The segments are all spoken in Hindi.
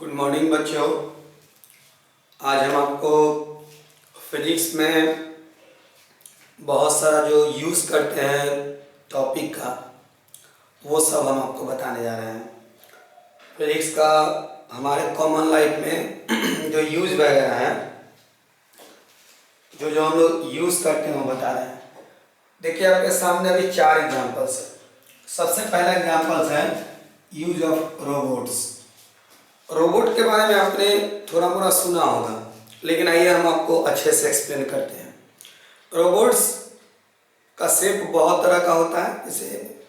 गुड मॉर्निंग बच्चों। आज हम आपको फिजिक्स में बहुत सारा जो यूज़ करते हैं टॉपिक का, वो सब हम आपको बताने जा रहे हैं। फिजिक्स का हमारे कॉमन लाइफ में जो यूज़ वगैरह है, जो हम लोग यूज़ करते हैं वो बता रहे हैं। देखिए आपके सामने अभी 4 एग्जाम्पल्स हैं। सबसे पहला एग्जाम्पल्स है यूज ऑफ रोबोट्स। रोबोट के बारे में आपने थोड़ा मोड़ा सुना होगा, लेकिन आइए हम आपको अच्छे से एक्सप्लेन करते हैं। रोबोट्स का शेप बहुत तरह का होता है, जैसे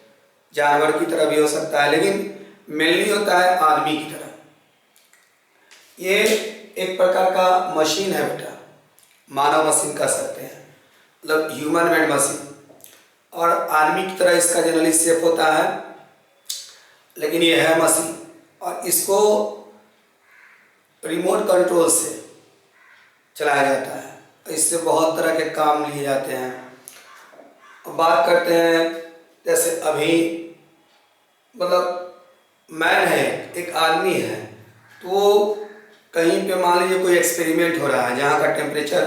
जानवर की तरह भी हो सकता है, लेकिन मेनली होता है आदमी की तरह। ये एक प्रकार का मशीन है बेटा, मानव मशीन कह सकते हैं, मतलब ह्यूमन मेड मशीन। और आदमी की तरह इसका जनरली शेप होता है, लेकिन ये है मशीन और इसको रिमोट कंट्रोल से चलाया जाता है। इससे बहुत तरह के काम लिए जाते हैं। बात करते हैं जैसे अभी मतलब मैन है, एक आदमी है, तो कहीं पे मान लीजिए कोई एक्सपेरिमेंट हो रहा है जहाँ का टेम्परेचर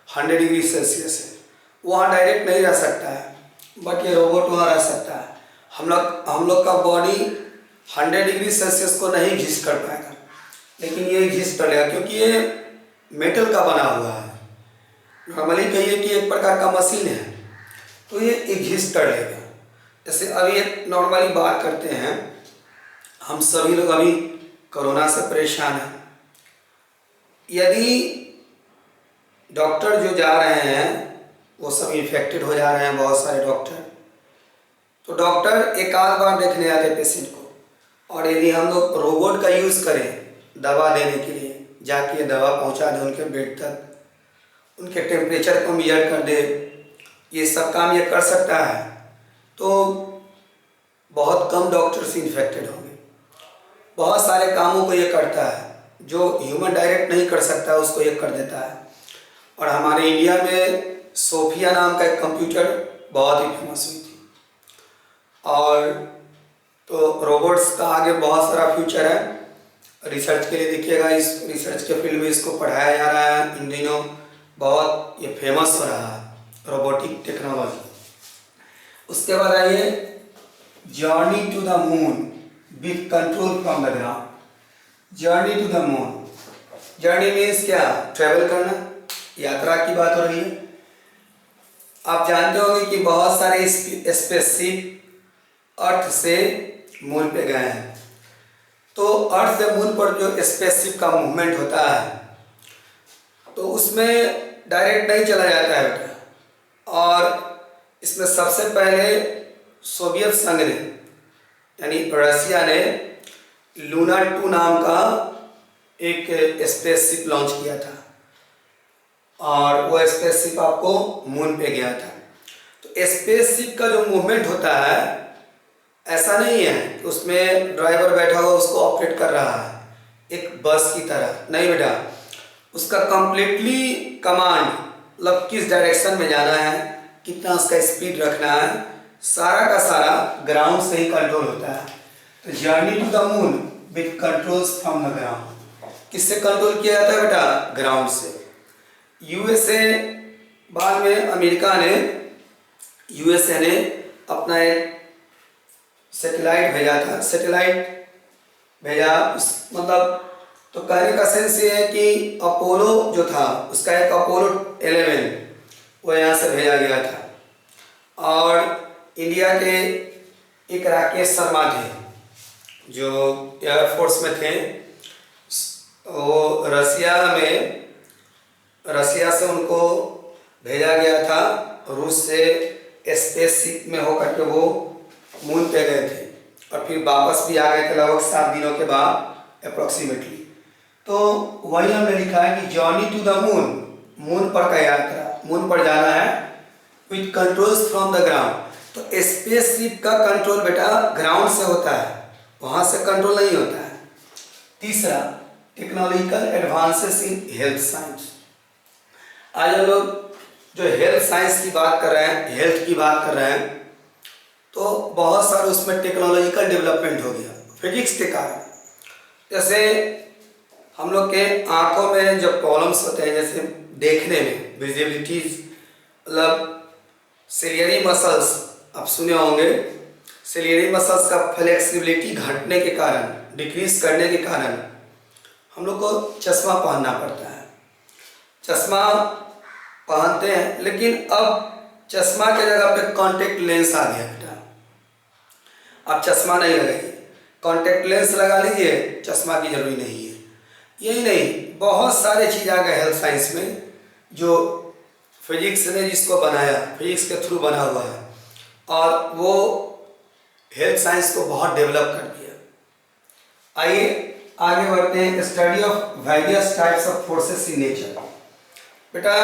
100 डिग्री सेल्सियस है, वहाँ डायरेक्ट नहीं रह सकता है, बट ये रोबोट वहाँ रह सकता है। हम लोग का बॉडी 100 डिग्री सेल्सियस को नहीं घिस कर पाएगा, लेकिन ये घिस कर लेगा, क्योंकि ये मेटल का बना हुआ है। नॉर्मली कहिए कि एक प्रकार का मशीन है, तो ये घिस कर लेगा। जैसे अभी एक नॉर्मली बात करते हैं, हम सभी लोग अभी कोरोना से परेशान हैं। यदि डॉक्टर जो जा रहे हैं वो सब इन्फेक्टेड हो जा रहे हैं, बहुत सारे डॉक्टर, तो डॉक्टर एक आध बार देखने आते पेशेंट को, और यदि हम लोग रोबोट का यूज़ करें दवा देने के लिए, जाके दवा पहुंचा दे उनके बेड तक, उनके टेम्परेचर को मेजर कर दे, ये सब काम ये कर सकता है, तो बहुत कम डॉक्टर्स इन्फेक्टेड होंगे। बहुत सारे कामों को ये करता है, जो ह्यूमन डायरेक्ट नहीं कर सकता उसको ये कर देता है। और हमारे इंडिया में सोफिया नाम का एक कंप्यूटर बहुत ही फेमस हुई थी। और तो रोबोट्स का आगे बहुत सारा फ्यूचर है। रिसर्च के लिए देखिएगा, इस रिसर्च के फील्ड में इसको पढ़ाया जा रहा है। इन दिनों बहुत ये फेमस हो रहा है रोबोटिक टेक्नोलॉजी। उसके बाद आइए journey to the moon with control from the ground. Journey to the moon, journey means क्या? ट्रेवल करना, यात्रा की बात हो रही है। आप जानते होंगे कि बहुत सारे स्पेसशिप अर्थ से मून पे गए हैं। तो अर्थ से मून पर जो स्पेसशिप का मूवमेंट होता है, तो उसमें डायरेक्ट नहीं चला जाता है बेटा। और इसमें सबसे पहले सोवियत संघ ने, यानी रसिया ने लूना 2 नाम का एक स्पेसशिप लॉन्च किया था, और वो स्पेसशिप आपको मून पे गया था। तो स्पेसशिप का जो मूवमेंट होता है, ऐसा नहीं है कि उसमें ड्राइवर बैठा हुआ उसको ऑपरेट कर रहा है एक बस की तरह, नहीं बेटा। उसका कंप्लीटली कमांड, मतलब किस डायरेक्शन में जाना है, कितना उसका स्पीड रखना है, सारा का सारा ग्राउंड से ही कंट्रोल होता है। तो journey to the moon with controls from the ground, किससे कंट्रोल किया जाता है बेटा? ग्राउंड से। यूएसए, बाद में अमेरिका ने, यूएसए ने अपना एक सैटेलाइट भेजा था। सैटेलाइट भेजा मतलब, तो कहने का सेंस ये है कि अपोलो जो था, उसका एक अपोलो 11 वो यहाँ से भेजा गया था। और इंडिया के एक राकेश शर्मा थे, जो एयरफोर्स में थे। वो रसिया से उनको भेजा गया था, रूस से स्पेसशिप में होकर के वो मून पे गए थे, और फिर वापस भी आ गए थे लगभग 7 दिनों के बाद अप्रोक्सीमेटली। तो वही हमने लिखा है कि journey to the moon, moon पर का यात्रा, मून पर जाना है with controls from the ground. तो स्पेसशिप का कंट्रोल बेटा ग्राउंड से होता है, वहाँ से कंट्रोल नहीं होता है। तीसरा, technological advances in health science. आज हम लोग जो हेल्थ साइंस की बात कर रहे हैं, हेल्थ की बात कर रहे हैं, तो बहुत सारे उसमें टेक्नोलॉजिकल डेवलपमेंट हो गया फिजिक्स के कारण। जैसे हम लोग के आँखों में जब प्रॉब्लम्स होते हैं, जैसे देखने में विजिबिलिटीज, मतलब सिलियरी मसल्स, आप सुने होंगे, सिलियरी मसल्स का फ्लेक्सिबिलिटी घटने के कारण, डिक्रीज करने के कारण हम लोग को चश्मा पहनना पड़ता है। चश्मा पहनते हैं, लेकिन अब चश्मा के जगह पे कॉन्टेक्ट लेंस आ गया बेटा। आप चश्मा नहीं लगाइए, कॉन्टेक्ट लेंस लगा लीजिए, चश्मा की जरूरी नहीं है। यही नहीं, बहुत सारे चीज़ आ गए हेल्थ साइंस में, जो फिजिक्स ने जिसको बनाया, फिजिक्स के थ्रू बना हुआ है, और वो हेल्थ साइंस को बहुत डेवलप कर दिया। आइए आगे बढ़ते हैं। Study of various types of forces in nature. बेटा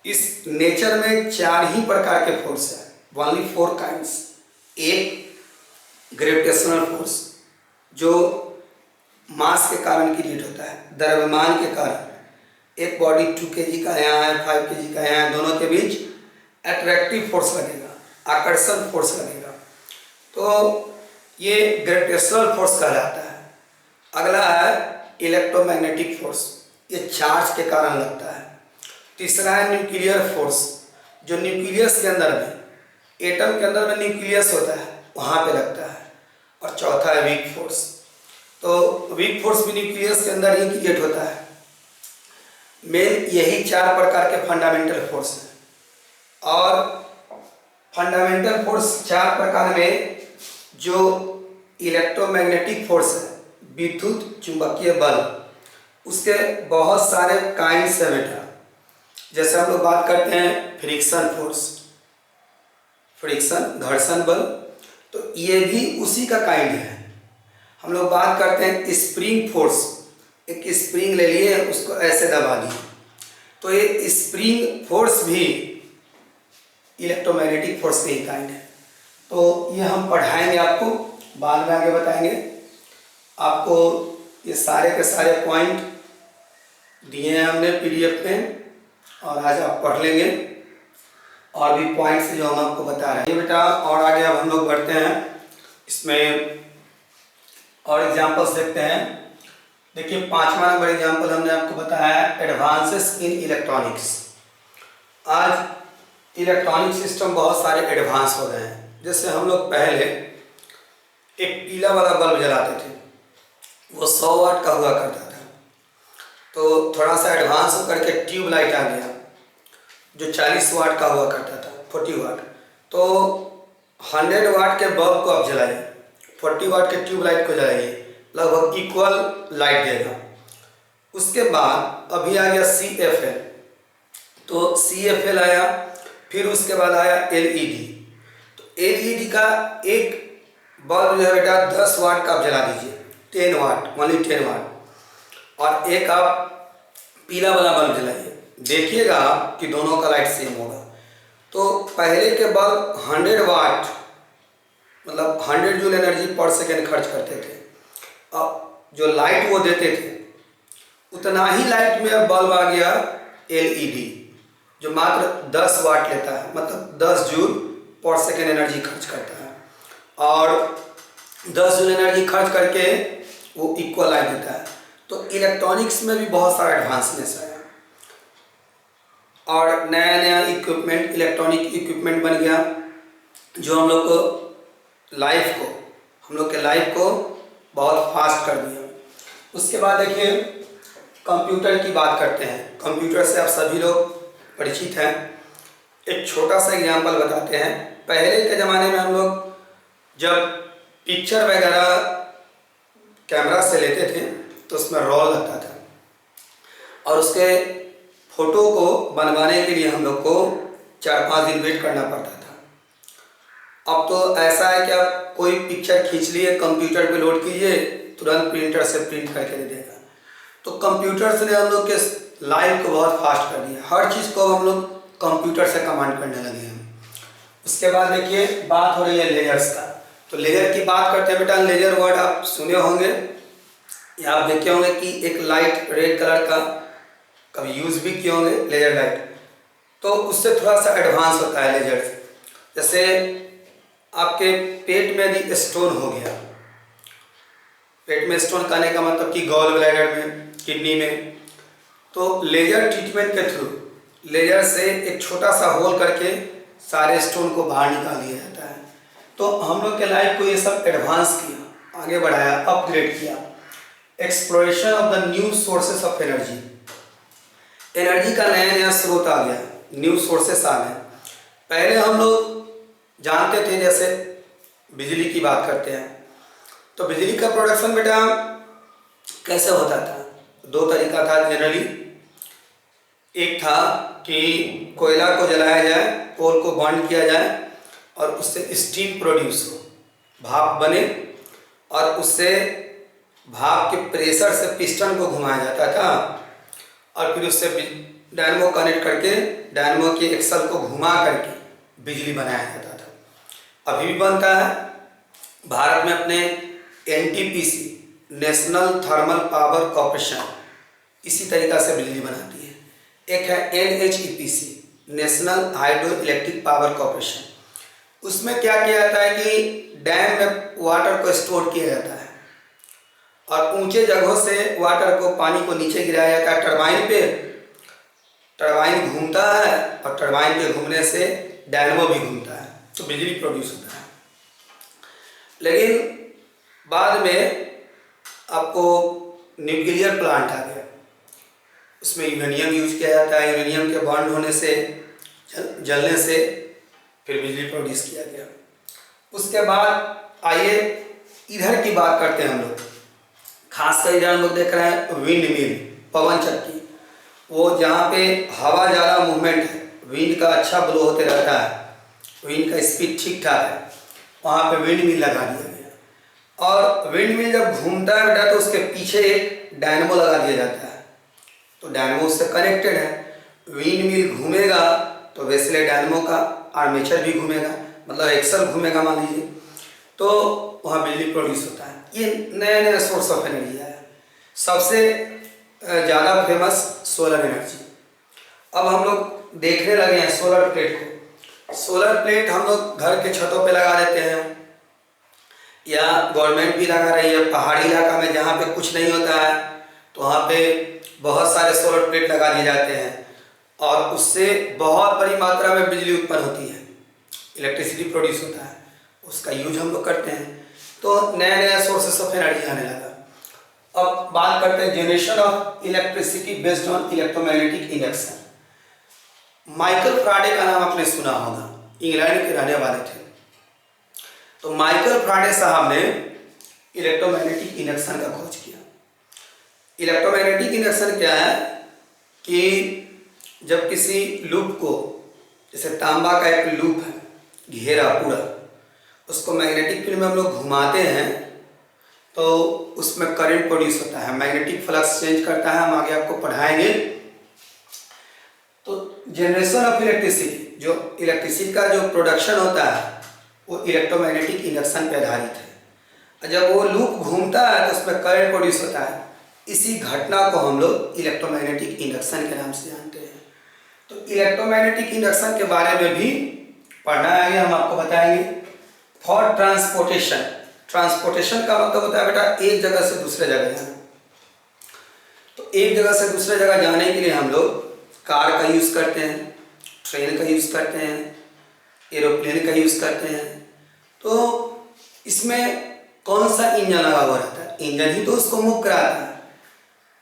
इस नेचर में 4 ही प्रकार के फोर्स है, ओनली 4 काइंड्स। एक ग्रेविटेशनल फोर्स, जो मास के कारण क्रिएट होता है, द्रव्यमान के कारण। एक बॉडी 2 kg का यहाँ है, 5 kg का यहाँ है, दोनों के बीच अट्रैक्टिव फोर्स लगेगा, आकर्षण फोर्स लगेगा, तो ये ग्रेविटेशनल फोर्स कहलाता है। अगला है इलेक्ट्रोमैग्नेटिक फोर्स, ये चार्ज के कारण लगता है। तीसरा है न्यूक्लियर फोर्स, जो न्यूक्लियस के अंदर में, एटम के अंदर में न्यूक्लियस होता है, वहाँ पे लगता है। और चौथा है वीक फोर्स, तो वीक फोर्स भी न्यूक्लियस के अंदर ही क्रिएट होता है। मेन यही 4 प्रकार के फंडामेंटल फोर्स हैं। और फंडामेंटल फोर्स 4 प्रकार में जो इलेक्ट्रोमैग्नेटिक फोर्स है, विद्युत चुंबकीय बल, उसके बहुत सारे काइंड्स हैं बेटा। जैसे हम लोग बात करते हैं फ्रिक्शन फोर्स, फ्रिक्शन घर्षण बल, तो ये भी उसी का काइंड है। हम लोग बात करते हैं स्प्रिंग फोर्स, एक स्प्रिंग ले लिए, उसको ऐसे दबा दिए, तो ये स्प्रिंग फोर्स भी इलेक्ट्रोमैग्नेटिक फोर्स के ही काइंड है। तो ये हम पढ़ाएंगे आपको, बाद में आगे बताएंगे। आपको ये सारे के सारे पॉइंट दिए हैं हमने पीडीएफ में, और आज आप पढ़ लेंगे, और भी पॉइंट्स जो हम आपको बता रहे हैं। ये बेटा और आगे अब हम लोग बढ़ते हैं, इसमें और एग्जाम्पल्स देखते हैं। देखिए 5वां नंबर एग्जाम्पल हमने आपको बताया है एडवांसेस इन इलेक्ट्रॉनिक्स। आज इलेक्ट्रॉनिक सिस्टम बहुत सारे एडवांस हो गए हैं। जैसे हम लोग पहले एक पीला वाला बल्ब जलाते थे, वो 100 वाट का हुआ करता था, तो थोड़ा सा एडवांस होकर के ट्यूब लाइट आ गया जो 40 वाट का हुआ करता था, 40 वाट। तो 100 वाट के बल्ब को आप जलाइए, 40 वाट के ट्यूब लाइट को जलाइए, लगभग इक्वल लाइट देगा। उसके बाद अभी आ गया CFL, तो CFL आया, फिर उसके बाद आया LED। तो LED का एक बल्ब जो है बेटा 10 वाट का आप जला दीजिए, 10 वाट, ओनली 10 वाट। और एक आप पीला वाला बल्ब जलाइए, देखिएगा कि दोनों का लाइट सेम होगा। तो पहले के बल्ब 100 वाट मतलब 100 जूल एनर्जी पर सेकेंड खर्च करते थे, अब जो लाइट वो देते थे उतना ही लाइट में अब बल्ब आ गया LED, जो मात्र 10 वाट लेता है, मतलब 10 जूल पर सेकेंड एनर्जी खर्च करता है, और 10 जूल एनर्जी खर्च करके वो इक्वल लाइट देता है। तो इलेक्ट्रॉनिक्स में भी बहुत सारा एडवांसनेस आया, और नया नया इक्विपमेंट, इलेक्ट्रॉनिक इक्विपमेंट बन गया, जो हम लोग को लाइफ को, हम लोग के लाइफ को बहुत फास्ट कर दिया। उसके बाद देखिए कंप्यूटर की बात करते हैं। कंप्यूटर से आप सभी लोग परिचित हैं। एक छोटा सा एग्जांपल बताते हैं। पहले के ज़माने में हम लोग जब पिक्चर वगैरह कैमरा से लेते थे तो उसमें रोल लगता था, और उसके फ़ोटो को बनवाने के लिए हम लोग को 4-5 दिन वेट करना पड़ता था। अब तो ऐसा है कि आप कोई पिक्चर खींच लिए, कंप्यूटर पे लोड कीजिए, तुरंत प्रिंटर से प्रिंट करके दे देगा। तो कंप्यूटर ने हम लोग के लाइफ को बहुत फास्ट कर दिया, हर चीज़ को हम लोग कंप्यूटर से कमांड करने लगे हैं। उसके बाद देखिए बात हो रही है लेजर्स का। तो लेजर की बात करते हैं बेटा। लेजर वर्ड आप सुने होंगे या आप देखे होंगे कि एक लाइट रेड कलर का कभी यूज़ भी किए होंगे, लेजर लाइट। तो उससे थोड़ा सा एडवांस होता है लेजर। जैसे आपके पेट में यदि स्टोन हो गया, पेट में स्टोन करने का मतलब कि गॉल ब्लैडर में किडनी में। तो लेजर ट्रीटमेंट के थ्रू लेजर से एक छोटा सा होल करके सारे स्टोन को बाहर निकाल दिया जाता है। तो हम लोग के लाइफ को ये सब एडवांस किया, आगे बढ़ाया, अपग्रेड किया। Exploration of the new sources of energy, energy का नया नया स्रोत आ गया, न्यू सोर्सेस आ गए। पहले हम लोग जानते थे, जैसे बिजली की बात करते हैं, तो बिजली का प्रोडक्शन बेटा कैसे होता था? दो तरीका था जनरली। एक था कि कोयला को जलाया जाए, कोल को बर्न किया जाए और उससे स्टीम प्रोड्यूस हो, भाप बने, और उससे भाप के प्रेशर से पिस्टन को घुमाया जाता था और फिर उससे डायनमो कनेक्ट करके डायनमो के एक्सल को घुमा करके बिजली बनाया जाता था। अभी भी बनता है। भारत में अपने NTPC, National Thermal Power Corporation, इसी तरीक़ा से बिजली बनाती है। एक है NHPC, National Hydro Electric Power Corporation. उसमें क्या किया जाता है कि डैम में वाटर को स्टोर किया जाता है और ऊंचे जगहों से वाटर को, पानी को नीचे गिराया जाता है टरबाइन पे। टरबाइन घूमता है और टरबाइन के घूमने से डायनमो भी घूमता है, तो बिजली प्रोड्यूस होता है। लेकिन बाद में आपको न्यूक्लियर प्लांट आ गया, उसमें यूरेनियम यूज किया जाता है। यूरेनियम के बर्न होने से, जलने से फिर बिजली प्रोड्यूस किया गया। उसके बाद आइए इधर की बात करते हैं हम लोग। खासकर इधर हम लोग देख रहे हैं विंड मिल, पवन चक्की, वो जहाँ पे हवा ज़्यादा मूवमेंट है, विंड का अच्छा ब्लो होते रहता है, विंड का स्पीड ठीक ठाक है, वहाँ पे विंड मिल लगा दिया गया। और विंड मिल जब घूमता है बेटा तो उसके पीछे एक डायनमो लगा दिया जाता है, तो डायनमो उससे कनेक्टेड है। विंड मिल घूमेगा तो वैसे डायनमो का आर्मेचर भी घूमेगा, मतलब एक्सल घूमेगा मान लीजिए, तो वहाँ बिजली प्रोड्यूस होता है। ये नया नया सोर्स ऑफ एनर्जी है। सबसे ज़्यादा फेमस सोलर एनर्जी। अब हम लोग देखने लगे हैं सोलर प्लेट को। सोलर प्लेट हम लोग घर के छतों पे लगा देते हैं, या गवर्नमेंट भी लगा रही है। पहाड़ी इलाका में जहाँ पे कुछ नहीं होता है तो वहाँ पे बहुत सारे सोलर प्लेट लगा दिए जाते हैं और उससे बहुत बड़ी मात्रा में बिजली उत्पन्न होती है, इलेक्ट्रिसिटी प्रोड्यूस होता है, उसका यूज हम लोग करते हैं। तो नया नया सोर्सेस ऑफ एनर्जी आने लगा। अब बात करते हैं generation of electricity based on electromagnetic induction. Michael फ्राडे का नाम आपने सुना होगा, इंग्लैंड के रहने वाले थे। तो माइकल फ्राडे साहब ने इलेक्ट्रोमैग्नेटिक इंडक्शन का खोज किया। इलेक्ट्रोमैग्नेटिक इंडक्शन क्या है कि जब किसी लूप को, जैसे तांबा का एक लूप है घेरा पूरा, उसको मैग्नेटिक फील्ड में हम लोग घुमाते हैं तो उसमें करंट प्रोड्यूस होता है, मैग्नेटिक फ्लक्स चेंज करता है। हम आगे आपको पढ़ाएंगे। तो जनरेशन ऑफ इलेक्ट्रिसिटी, जो इलेक्ट्रिसिटी का जो प्रोडक्शन होता है वो इलेक्ट्रोमैग्नेटिक इंडक्शन पे आधारित है। जब वो लूप घूमता है तो उसमें करंट प्रोड्यूस होता है। इसी घटना को हम लोग इलेक्ट्रोमैग्नेटिक इंडक्शन के नाम से जानते हैं। तो इलेक्ट्रोमैग्नेटिक इंडक्शन के बारे में भी पढ़ना है, हम आपको बताएंगे। फॉर ट्रांसपोर्टेशन, ट्रांसपोर्टेशन का मतलब होता है बेटा एक जगह से दूसरे जगह जाना। तो एक जगह से दूसरे जगह जाने के लिए हम लोग कार का यूज़ करते हैं, ट्रेन का यूज़ करते हैं, एरोप्लेन का यूज़ करते हैं। तो इसमें कौन सा इंजन लगा हुआ रहता है? इंजन ही तो उसको मूव कराता है।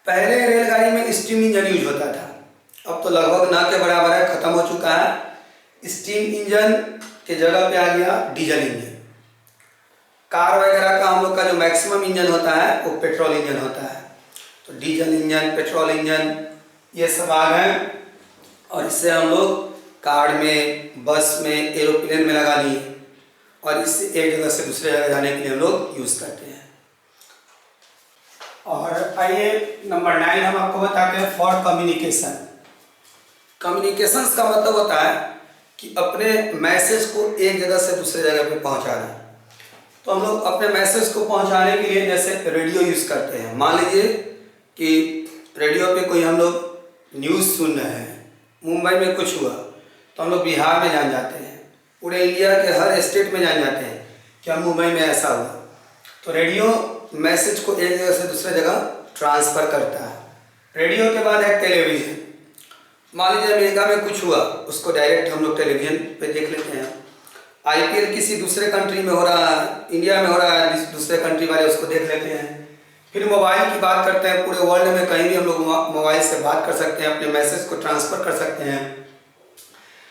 पहले रेलगाड़ी में स्टीम इंजन यूज होता था, अब तो लगभग ना के बराबर है, खत्म हो चुका है। स्टीम इंजन के जगह पे आ गया डीजल इंजन। कार वगैरह का हम लोग का जो मैक्सिमम इंजन होता है वो पेट्रोल इंजन होता है। तो डीजल इंजन, पेट्रोल इंजन ये सब आ गए और इससे हम लोग कार में, बस में, एरोप्लेन में लगा लिए और इससे एक जगह से दूसरे जगह जाने के लिए हम लोग यूज़ करते हैं। और आइए नंबर 9 हम आपको बताते हैं फॉर कम्युनिकेशन। कम्युनिकेशंस का मतलब होता है कि अपने मैसेज को एक जगह से दूसरे जगह पे पहुंचाना। तो हम लोग अपने मैसेज को पहुंचाने के लिए जैसे रेडियो यूज़ करते हैं। मान लीजिए कि रेडियो पे कोई हम लोग न्यूज़ सुन रहे हैं, मुंबई में कुछ हुआ तो हम लोग बिहार में जान जाते हैं, पूरे इंडिया के हर स्टेट में जान जाते हैं कि हम मुंबई में ऐसा हुआ। तो रेडियो मैसेज को एक जगह से दूसरे जगह ट्रांसफ़र करता है। रेडियो के बाद है टेलीविज़न। मान लीजिए अमेरिका में कुछ हुआ, उसको डायरेक्ट हम लोग टेलीविज़न पे देख लेते हैं। आईपीएल किसी दूसरे कंट्री में हो रहा है, इंडिया में हो रहा है, दूसरे कंट्री वाले उसको देख लेते हैं। फिर मोबाइल की बात करते हैं, पूरे वर्ल्ड में कहीं भी हम लोग मोबाइल से बात कर सकते हैं, अपने मैसेज को ट्रांसफ़र कर सकते हैं।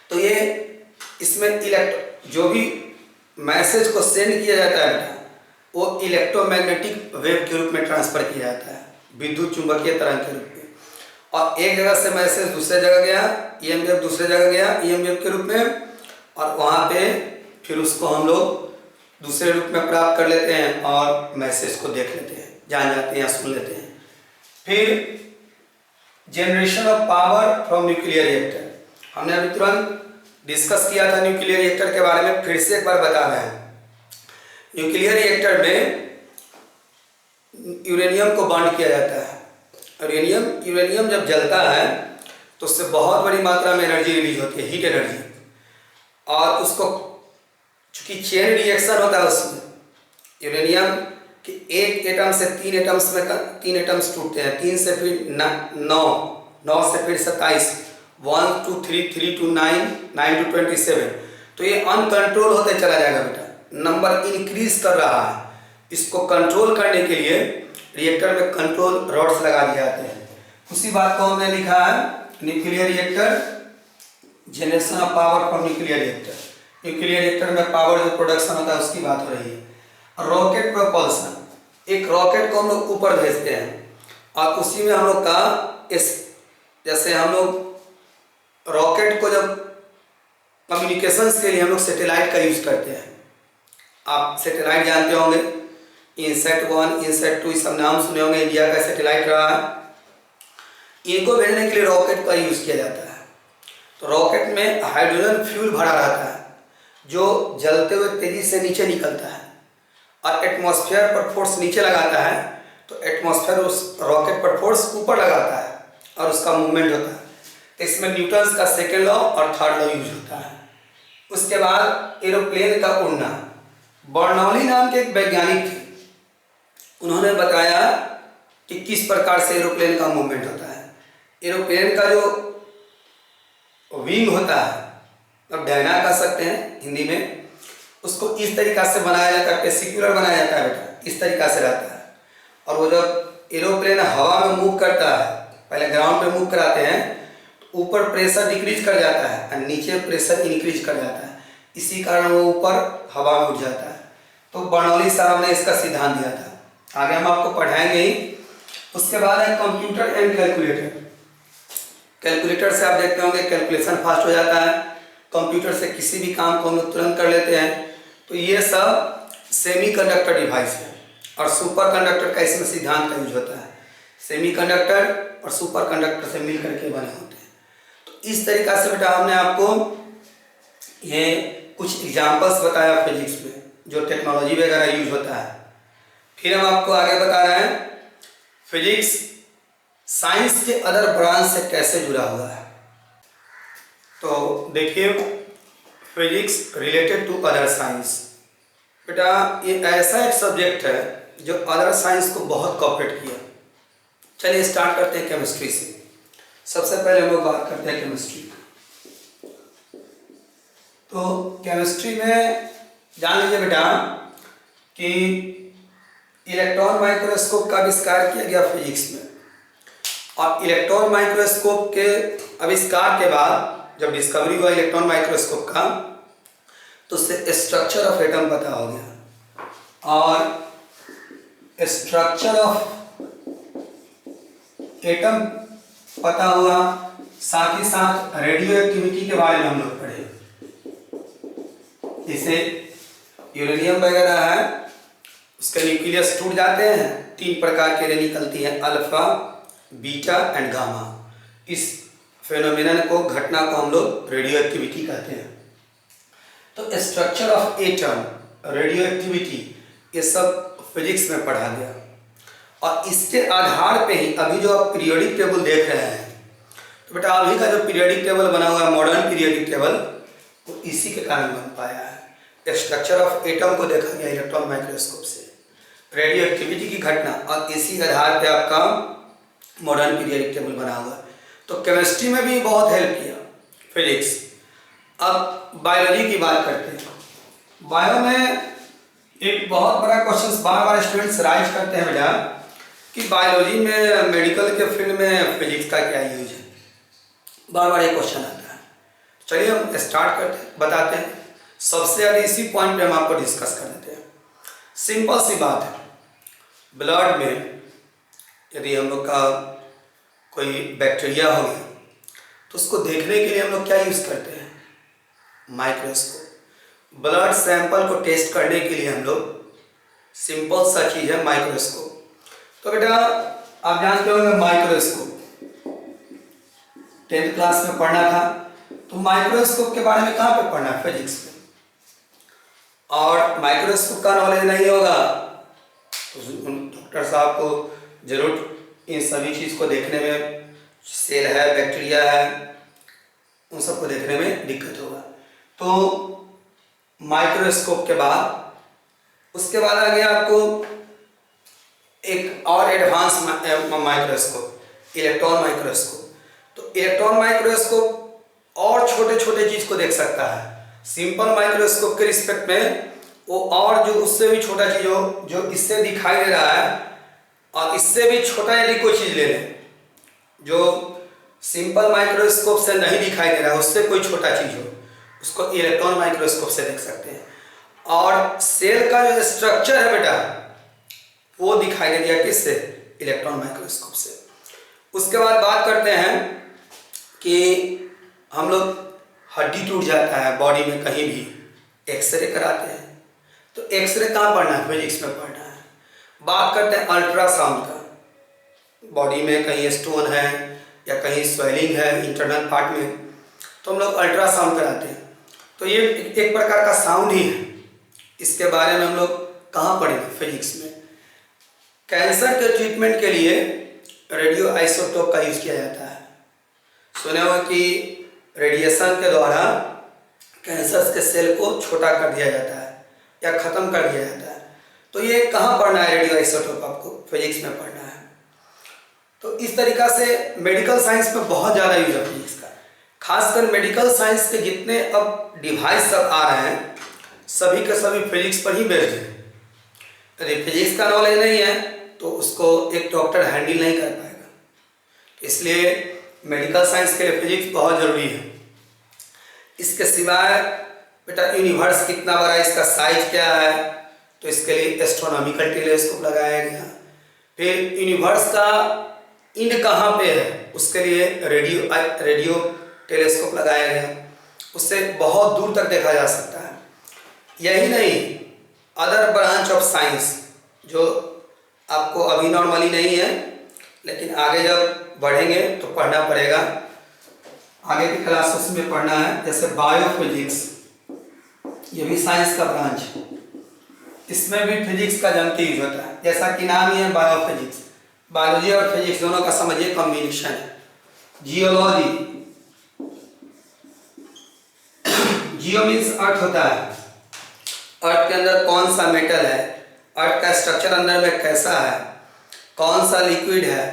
तो ये इसमें जो भी मैसेज को सेंड किया जाता है बेटा, वो इलेक्ट्रोमैग्नेटिक वेव के रूप में ट्रांसफ़र किया जाता है, विद्युत चुंबकीय तरंग के रूप में। और एक जगह से मैसेज दूसरे जगह गया, ईएम वेव दूसरे जगह गया ईएम वेव के रूप में, और वहाँ पे फिर उसको हम लोग दूसरे रूप में प्राप्त कर लेते हैं और मैसेज को देख लेते हैं, जान जाते हैं या सुन लेते हैं। फिर generation of power from nuclear reactor, हमने अभी तुरंत डिस्कस किया था न्यूक्लियर रिएक्टर के बारे में, फिर से एक बार बता रहे हैं। न्यूक्लियर रिएक्टर में यूरेनियम को बर्न किया जाता है। यूरेनियम जब जलता है तो उससे बहुत बड़ी मात्रा में एनर्जी रिलीज होती है, हीट एनर्जी, और उसको चूँकि चेन रिएक्शन होता है उसमें, यूरेनियम के एक एटम से तीन एटम्स टूटते हैं, 3 से फिर 9 से फिर 27, 1 2 3 3 to 9 9 to 27। तो ये अनकंट्रोल होते चला जाएगा बेटा, नंबर इंक्रीज कर रहा है। इसको कंट्रोल करने के लिए रिएक्टर में कंट्रोल रॉड्स लगा दिए जाते हैं। उसी बात को हमने लिखा है nuclear reactor, generation of power from nuclear reactor. Nuclear reactor में पावर जो प्रोडक्शन होता है उसकी बात हो रही है। रॉकेट प्रोपल्सन, एक रॉकेट को हम लोग ऊपर भेजते हैं और उसी में हम लोग का जैसे हम लोग रॉकेट को जब कम्युनिकेशंस के लिए हम लोग सैटेलाइट का यूज करते हैं। आप सैटेलाइट जानते होंगे, इनसैट 1 इनसैट 2 ये सब नाम सुने होंगे, इंडिया का सैटेलाइट रहा है। इनको भेजने के लिए रॉकेट का यूज किया जाता है। तो रॉकेट में हाइड्रोजन फ्यूल भरा रहता है जो जलते हुए तेजी से नीचे निकलता है और एटमॉस्फेयर पर फोर्स नीचे लगाता है, तो एटमॉस्फेयर उस रॉकेट पर फोर्स ऊपर लगाता है और उसका मूवमेंट होता है। तो इसमें न्यूटन्स का सेकेंड लॉ और थर्ड लॉ यूज होता है। उसके बाद एरोप्लेन का उड़ना, बर्नौली नाम के एक वैज्ञानिक थे, उन्होंने बताया कि किस प्रकार से एरोप्लेन का मूवमेंट होता है। एरोप्लेन का जो विंग होता है, अब डैना कह सकते हैं हिंदी में, उसको इस तरीका से बनाया जाता है, पेसिकुलर बनाया जाता है बेटा, इस तरीका से रहता है। और वो जब एरोप्लेन हवा में मूव करता है, पहले ग्राउंड पे मूव कराते हैं, तो ऊपर प्रेशर डिक्रीज कर जाता है और नीचे प्रेशर इंक्रीज कर जाता है, इसी कारण वो ऊपर हवा में उठ जाता है। तो बर्नौली साहब ने इसका सिद्धांत दिया था, आगे हम आपको पढ़ाएंगे ही। उसके बाद है कंप्यूटर एंड कैलकुलेटर। कैलकुलेटर से आप देखते होंगे कैलकुलेशन फास्ट हो जाता है, कंप्यूटर से किसी भी काम को हम लोग तुरंत कर लेते हैं। तो ये सब सेमीकंडक्टर डिवाइस है और सुपर कंडक्टर का इसमें सिद्धांत का यूज होता है। सेमीकंडक्टर और सुपर कंडक्टर से मिल करके बने होते हैं। तो इस तरीका से बेटा हमने आपको ये कुछ एग्जाम्पल्स बताया फिजिक्स में, जो टेक्नोलॉजी वगैरह यूज होता है। फिर हम आपको आगे बता रहे हैं फिजिक्स साइंस के अदर ब्रांच से कैसे जुड़ा हुआ है। तो देखिए, physics related to other science, बेटा ये ऐसा एक सब्जेक्ट है जो अदर साइंस को बहुत कॉपरेट किया। चलिए स्टार्ट करते हैं केमिस्ट्री से। सबसे पहले हम लोग बात करते हैं केमिस्ट्री। तो केमिस्ट्री में जान लीजिए बेटा कि इलेक्ट्रॉन माइक्रोस्कोप का आविष्कार किया गया फिजिक्स में, और इलेक्ट्रॉन माइक्रोस्कोप के आविष्कार के बाद जब डिस्कवरी हुआ इलेक्ट्रॉन माइक्रोस्कोप का, तो उससे स्ट्रक्चर ऑफ एटम पता हो गया, और स्ट्रक्चर ऑफ एटम पता हुआ, साथ ही साथ रेडियो एक्टिविटी के बारे में हम लोग पढ़े। जैसे यूरेनियम वगैरह है, उसके न्यूक्लियस टूट जाते हैं, 3 प्रकार के रे निकलती हैं, अल्फा, बीटा एंड गामा। इस फेनोमेनन को, घटना को हम लोग रेडियो एक्टिविटी कहते हैं। तो structure of atom, radio activity, ये सब फिजिक्स में पढ़ा गया। और इसके आधार पे ही अभी जो आप पीरियोडिक टेबल देख रहे हैं, तो बेटा अभी का जो पीरियोडिक टेबल बना हुआ है, मॉडर्न पीरियोडिक टेबल, वो इसी के कारण बन पाया है। स्ट्रक्चर ऑफ एटम को देखा गया इलेक्ट्रॉन माइक्रोस्कोप से, रेडियो एक्टिविटी की घटना, और इसी आधार पे आपका मॉडर्न पीरियडिक टेबल बना हुआ है। तो केमिस्ट्री में भी बहुत हेल्प किया फिजिक्स। अब बायोलॉजी की बात करते हैं। बायो में एक बहुत बड़ा क्वेश्चन बार बार स्टूडेंट्स राइज करते हैं बेटा कि बायोलॉजी में मेडिकल के फील्ड में फिजिक्स का क्या यूज है, बार बार ये क्वेश्चन आता है। चलिए हम स्टार्ट करते हैं, बताते हैं। सबसे ज़्यादा इसी पॉइंट पे हम आपको डिस्कस कर लेते हैं। सिंपल सी बात है, ब्लड में यदि हम लोग का कोई बैक्टीरिया हो गया तो उसको देखने के लिए हम लोग क्या यूज़ करते हैं, माइक्रोस्कोप। ब्लड सैंपल को टेस्ट करने के लिए हम लोग सिंपल सा चीज़ है माइक्रोस्कोप। तो बेटा आप जानते होंगे माइक्रोस्कोप 10th क्लास में पढ़ना था। तो माइक्रोस्कोप के बारे में कहाँ पे पढ़ना है, फिजिक्स में। और माइक्रोस्कोप का नॉलेज नहीं होगा तो डॉक्टर साहब को जरूर इन सभी चीज़ को देखने में, सेल है, बैक्टीरिया है, उन सबको देखने में दिक्कत होगा। तो माइक्रोस्कोप के बाद उसके बाद आ गया आपको एक और एडवांस माइक्रोस्कोप, इलेक्ट्रॉन माइक्रोस्कोप। तो इलेक्ट्रॉन माइक्रोस्कोप और छोटे छोटे चीज़ को देख सकता है। सिंपल माइक्रोस्कोप के रिस्पेक्ट में वो और जो उससे भी छोटा चीज़ हो, जो इससे दिखाई दे रहा है और इससे भी छोटा यदि कोई चीज़ ले लें जो सिंपल माइक्रोस्कोप से नहीं दिखाई दे रहा है, उससे कोई छोटा चीज़ हो, उसको इलेक्ट्रॉन माइक्रोस्कोप से देख सकते हैं। और सेल का जो स्ट्रक्चर है बेटा वो दिखाई दे दिया किससे, इलेक्ट्रॉन माइक्रोस्कोप से। उसके बाद बात करते हैं कि हम लोग हड्डी टूट जाता है बॉडी में कहीं भी, एक्सरे कराते हैं। तो एक्सरे कहाँ पढ़ना है, फिजिक्स में पढ़ना है। बात करते हैं अल्ट्रासाउंड का, बॉडी में कहीं स्टोन है या कहीं स्वेलिंग है इंटरनल पार्ट में, तो हम लोग अल्ट्रासाउंड कराते हैं। तो ये एक प्रकार का साउंड ही है। इसके बारे में हम लोग कहाँ पढ़ेंगे, फिजिक्स में। कैंसर के ट्रीटमेंट के लिए रेडियो आइसोटोप का यूज़ किया जाता है। सुने हो कि रेडिएशन के द्वारा कैंसर के सेल को छोटा कर दिया जाता है या ख़त्म कर दिया जाता है। तो ये कहाँ पढ़ना है, रेडियो आइसोटोप आपको फिजिक्स में पढ़ना है। तो इस तरीक़ा से मेडिकल साइंस में बहुत ज़्यादा यूज है फिजिक्स का। खासकर मेडिकल साइंस के जितने अब डिवाइस सब आ रहे हैं सभी के सभी फिजिक्स पर ही बेस्ड है। यदि फिजिक्स का नॉलेज नहीं है तो उसको एक डॉक्टर हैंडल नहीं कर पाएगा। इसलिए मेडिकल साइंस के लिए फिजिक्स बहुत ज़रूरी है। इसके सिवाय बेटा यूनिवर्स कितना बड़ा, इसका साइज क्या है, तो इसके लिए एस्ट्रोनॉमिकल टेलीस्कोप लगाया गया। फिर यूनिवर्स का इंड कहाँ पे है, उसके लिए रेडियो टेलीस्कोप लगाया गया। उससे बहुत दूर तक देखा जा सकता है। यही नहीं, अदर ब्रांच ऑफ साइंस जो आपको अभी नॉर्मली नहीं है लेकिन आगे जब बढ़ेंगे तो पढ़ना पड़ेगा, आगे की क्लासेस में पढ़ना है। जैसे बायोफिजिक्स, ये भी साइंस का ब्रांच है, इसमें भी फिजिक्स का जम के यूज होता है। जैसा कि नाम ही है बायोफिजिक्स, बायोलॉजी और फिजिक्स दोनों का समझिए कॉम्बिनेशन है। जियोलॉजी, जियो मीन्स अर्थ होता है, अर्थ के अंदर कौन सा मेटल है, अर्थ का स्ट्रक्चर अंदर में कैसा है, कौन सा लिक्विड है,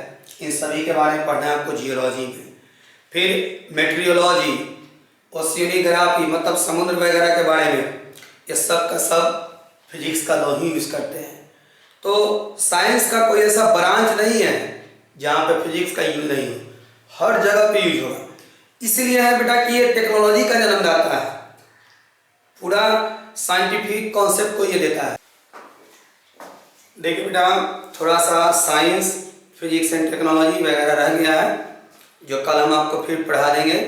इन सभी के बारे में पढ़ना है आपको जियोलॉजी में। फिर मेट्रियोलॉजी, ओशियनोग्राफी मतलब समुद्र वगैरह के बारे में, ये सब का सब फिजिक्स का लॉ ही यूज करते हैं। तो साइंस का कोई ऐसा ब्रांच नहीं है जहाँ पे फिजिक्स का यूज नहीं हो, हर जगह पे यूज होगा। इसलिए है बेटा कि ये टेक्नोलॉजी का जन्मदाता है, पूरा साइंटिफिक कॉन्सेप्ट को ये देता है। देखिए बेटा थोड़ा सा साइंस, फिजिक्स एंड टेक्नोलॉजी वगैरह रह गया है जो कल हम आपको फिर पढ़ा देंगे।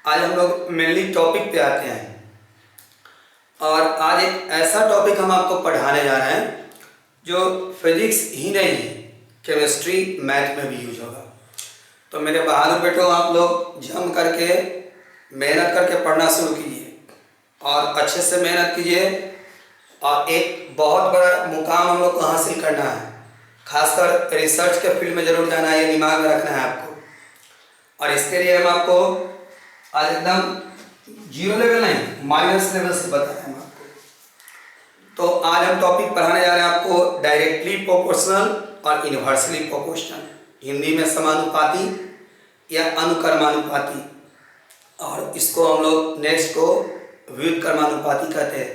आज हम लोग मेनली टॉपिक पे आते हैं और आज एक ऐसा टॉपिक हम आपको पढ़ाने जा रहे हैं जो फिजिक्स ही नहीं केमिस्ट्री मैथ में भी यूज होगा। तो मेरे बहादुर बेटो, आप लोग जम करके मेहनत करके पढ़ना शुरू कीजिए और अच्छे से मेहनत कीजिए और एक बहुत बड़ा मुकाम हम लोग को हासिल करना है। खासकर रिसर्च के फील्ड में जरूर जाना है, ये दिमाग में रखना है आपको। और इसके लिए हम आपको आज एकदम जीरो लेवल नहीं, माइनस लेवल से बता रहे हैं आपको। तो आज हम टॉपिक पढ़ाने जा रहे हैं आपको डायरेक्टली प्रोपोर्शनल और इनवर्सली प्रोपोर्शनल। हिंदी में समानुपाती या अनुक्रमानुपाती, और इसको हम लोग नेक्स्ट को व्युत्क्रमानुपाती कहते हैं।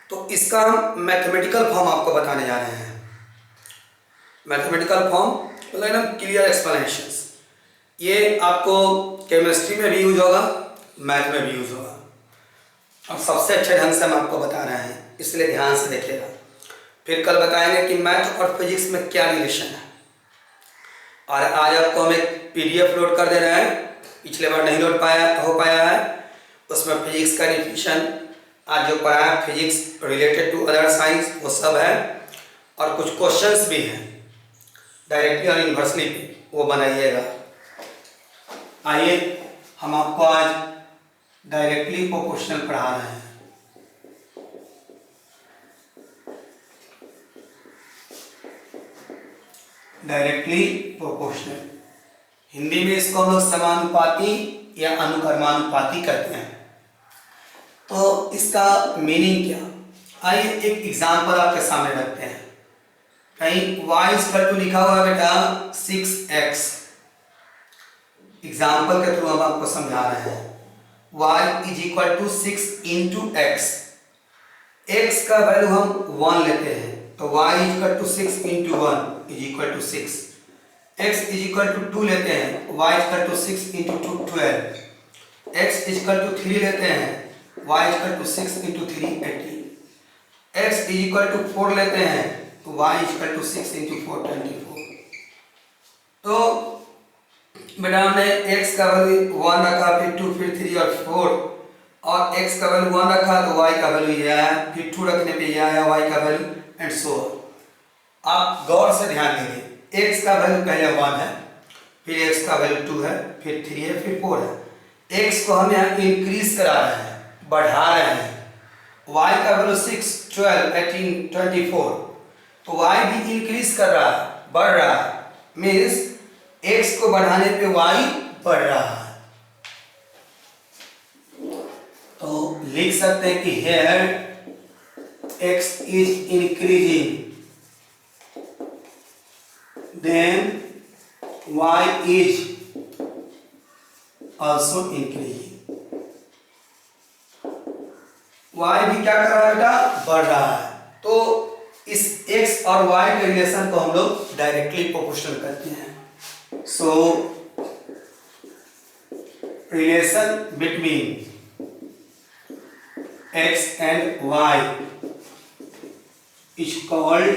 तो इसका हम मैथमेटिकल फॉर्म आपको बताने जा रहे हैं। मैथमेटिकल फॉर्म मतलब एकदम क्लियर एक्सप्लेनेशंस। ये आपको केमिस्ट्री में भी यूज होगा, मैथ में भी यूज होगा, और सबसे अच्छे ढंग से हम आपको बता रहे हैं, इसलिए ध्यान से देखिएगा। फिर कल बताएंगे कि मैथ और फिजिक्स में क्या रिलेशन है। और आज आपको हम एक PDF लोड कर दे रहे हैं, पिछले बार नहीं लोड हो पाया है। उसमें फिजिक्स का रिविजन आज जो पढ़ा है, physics related to other science, वो सब है, और कुछ क्वेश्चंस भी हैं डायरेक्टली और इन्वर्सली भी, वो बनाइएगा। आइए हम आपको आज डायरेक्टली प्रोपोर्शनल पढ़ा रहे हैं। डायरेक्टली प्रोपोर्शनल, हिंदी में इसको हम लोग समानुपाती या अनुक्रमानुपाती कहते हैं। तो इसका मीनिंग क्या, आइए एक एग्जांपल आपके सामने रखते हैं। कहीं y लिखा हुआ है बेटा 6x, एग्जाम्पल के थ्रू हम आपको समझा रहे हैं। y = 6 × x, x का वैल्यू हम 1 लेते हैं, तो y = 6 × 1 = 6। x = 2 लेते हैं, y = 6 × 2 12। x = 3 लेते हैं, y = 6 × 3 18। x = 4 लेते हैं, तो y = 6 × 4 24। तो बेटा हमने x का वैल्यू 1 रखा, फिर 2, फिर 3 और 4, और x का वैल्यू 1 रखा तो y का वैल्यू ये आया, फिर 2 रखने पे ये आया y का वैल्यू, एंड सो ऑन। आप गौर से ध्यान दीजिए, x का वैल्यू पहले 1 है, फिर x का वैल्यू 2 है, फिर 3 है, फिर 4 है। x को हम यहाँ इंक्रीज करा रहे हैं, बढ़ा रहे हैं। y का वैल्यू 6, 12, 18, 24, तो y भी इंक्रीज कर रहा है, बढ़ रहा है, मीन्स x को बढ़ाने पे y बढ़ रहा है। तो लिख सकते हैं कि here x is increasing, then y is also increasing। y भी क्या कर रहा है बेटा, बढ़ रहा है। तो इस x और y के रिलेशन को हम लोग डायरेक्टली प्रोपोर्शनल करते हैं। सो relation between x and y is called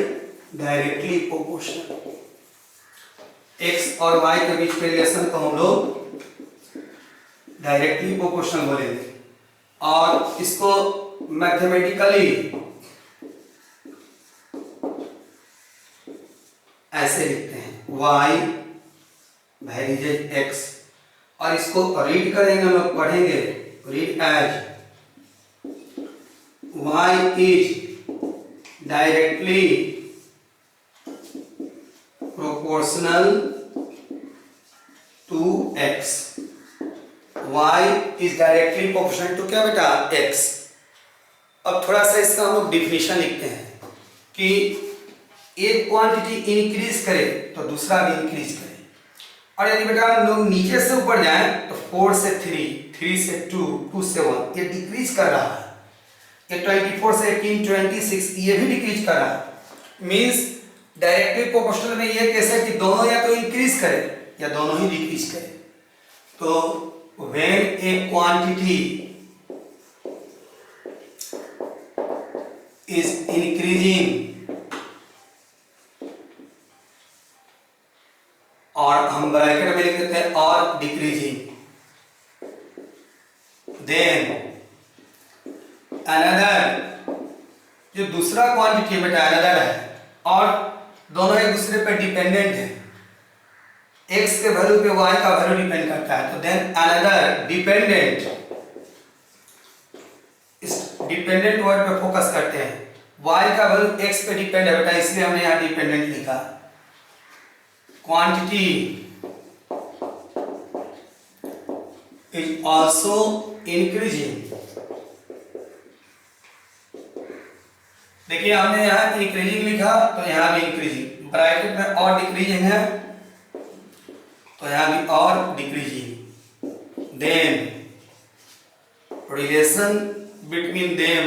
directly proportional. x और y के बीच के रिलेशन को हम लोग डायरेक्टली प्रोपोर्शनल बोलेंगे, और इसको मैथमेटिकली ऐसे लिखते हैं, y वेरिएज x, और इसको रीड करेंगे, हम लोग पढ़ेंगे, read as y is directly proportional to x। y is directly proportional to क्या बेटा, x। अब थोड़ा सा इसका हम लोग डिफिनीशन लिखते हैं कि एक क्वांटिटी इंक्रीज करे तो दूसरा भी इंक्रीज करे, और यदि बेटा हम लोग नीचे से ऊपर जाएं तो 4 से 3, 3 से 2, 2 से 1, ये डिक्रीज कर रहा है। ये 24 से 18, 26, ये भी डिक्रीज कर रहा है। मीन्स डायरेक्टली प्रोपोर्शनल में ये कैसे कि दोनों या तो इंक्रीज करे या दोनों ही डिक्रीज करे। तो when A quantity is increasing, और हम ब्रैकेट में लिख देते हैं और डिक्रीजिंग, देन अनदर, जो दूसरा क्वांटिटी बेटा अनदर है, और दोनों एक दूसरे पर डिपेंडेंट है, x के वैल्यू पे y का वैल्यू डिपेंड करता है, तो देन अनदर डिपेंडेंट, इस डिपेंडेंट वर्ड पे फोकस करते हैं। y का वैल्यू x पे डिपेंड है बेटा, इसलिए हमने यहाँ डिपेंडेंट लिखा। क्वांटिटी इज ऑल्सो इंक्रीजिंग, देखिए हमने यहाँ इंक्रीजिंग लिखा तो यहाँ भी इंक्रीजिंग, ब्रैकेट में और डिक्रीजिंग है, तो यहाँ भी और decreasing. Then relation between them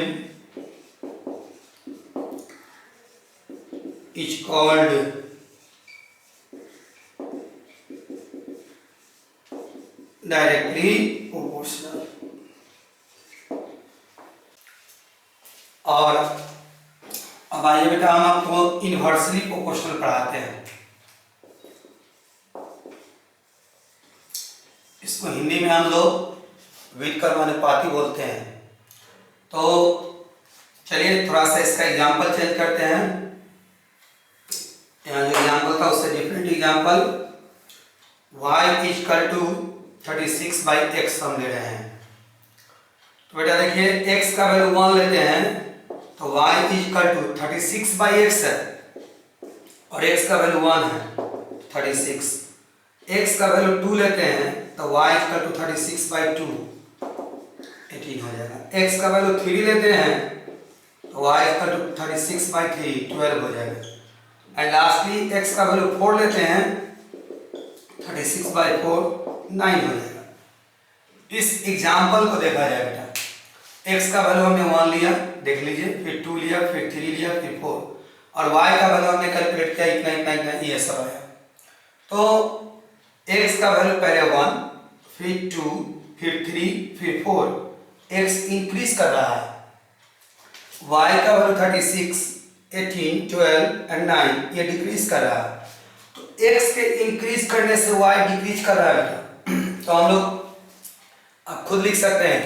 is called directly proportional. और अब आइए बेटा हम आपको इनवर्सली प्रोपोर्शनल पढ़ाते हैं। इसको हिंदी में हम लोग व्युत्क्रमानुपाती बोलते हैं। तो चलिए थोड़ा सा इसका एग्जाम्पल चेंज करते हैं। यहाँ जो एग्जाम्पल था उससे different example. y equal to 36/x हम ले रहे हैं। तो बेटा देखिए x का वैल्यू 1 लेते हैं तो y इक्वल टू 36/x है और x का वैल्यू 1 है 36। x का वैल्यू 2 लेते हैं तो y इक्वल टू 36/2 18 हो जाएगा। x का वैल्यू 3 लेते हैं तो y इक्वल टू 36/3 12 हो जाएगा। एंड लास्टली x का वैल्यू 4 लेते हैं 36/4 9 हो जाएगा। इस एग्जाम्पल को देखा जाए बेटा, x का वैल्यू हमने 1 लिया, देख लीजिए, फिर 2 लिया, फिर 3 लिया, फिर 4 और y का वैल्यू हमने कैलकुलेट किया इतना इतना इतना ये सब आया। तो x का वैल्यू पहले 1 फिर 2 फिर 3 फिर 4, x इंक्रीज कर रहा है। y का वैल्यू 36 18 12 एंड 9 ये डिक्रीज कर रहा है। तो x के इंक्रीज करने से y डिक्रीज कर रहा है। तो हम लोग अब खुद लिख सकते हैं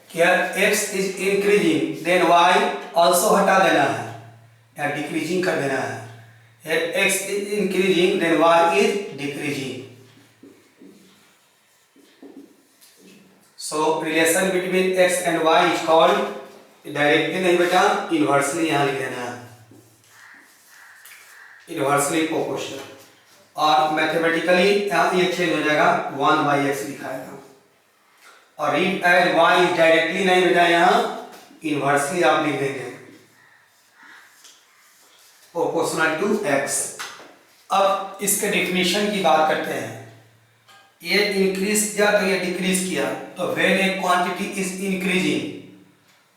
कि यार x is increasing then y also हटा देना है या डिक्रीजिंग कर देना है। x is increasing then y is decreasing. So relation between x and y is called directly नहीं बेटा, इनवर्सली यहाँ लिख देना है, इनवर्सली प्रोपोर्शनल। और मैथमेटिकली यहाँ ये चेंज हो जाएगा 1/x लिखाएगा। और read as y is directly नहीं बेटा, यहाँ इनवर्सली आप लिख देंगे प्रोपोर्शनल टू x। अब इसके डेफिनेशन की बात करते हैं। ये इंक्रीज किया तो ये डिक्रीज किया, तो when A quantity is increasing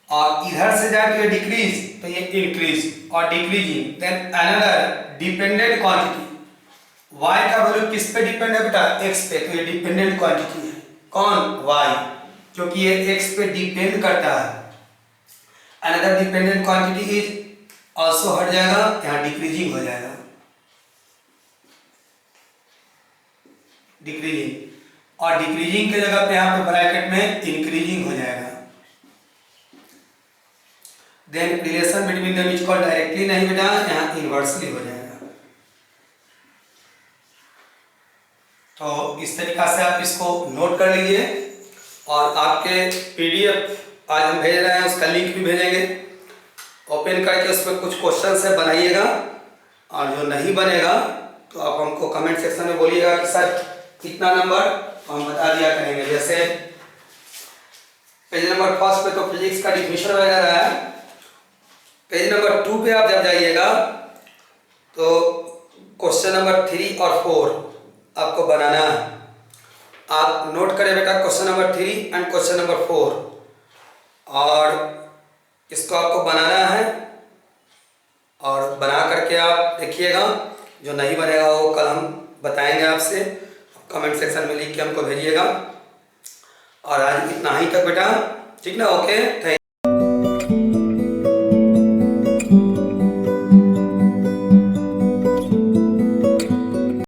और इधर से जाए तो ये डिक्रीज तो ये इंक्रीज और decreasing, then another dependent quantity y का वैल्यू किस पे डिपेंड है बेटा, x पे, तो ये डिपेंडेंट क्वांटिटी है। कौन, y, क्योंकि ये x पे डिपेंड करता है। Another dependent quantity is also हट जाएगा, यहाँ डिक्रीजिंग हो जाएगा, डिक्रीजिंग। और डिक्रीजिंग की जगह पे यहाँ पे ब्रैकेट में इंक्रीजिंग हो जाएगा। Then relation between them is called directly नहीं बेटा, यहाँ इनवर्सली हो जाएगा। तो इस तरीका से आप इसको नोट कर लीजिए। और आपके PDF आज हम भेज रहे हैं, उसका लिंक भी भेजेंगे। ओपन करके उसमें कुछ क्वेश्चन से बनाइएगा और जो नहीं बनेगा तो आप हमको कमेंट सेक्शन में बोलिएगा कि सर कितना नंबर, हम बता दिया करेंगे। जैसे पेज नंबर 1 पे तो फिजिक्स का डिफिनेशन वगैरह है। पेज नंबर 2 पे आप जब जाइएगा तो क्वेश्चन नंबर 3 और 4 आपको बनाना है। आप नोट करें बेटा question number 3 and question number 4 और इसको आपको बनाना है और बना करके आप देखिएगा। जो नहीं बनेगा वो कल हम बताएंगे आपसे, कमेंट सेक्शन में लिख के हमको भेजिएगा। और आज इतना ही तक बेटा, ठीक ना, ओके, थैंक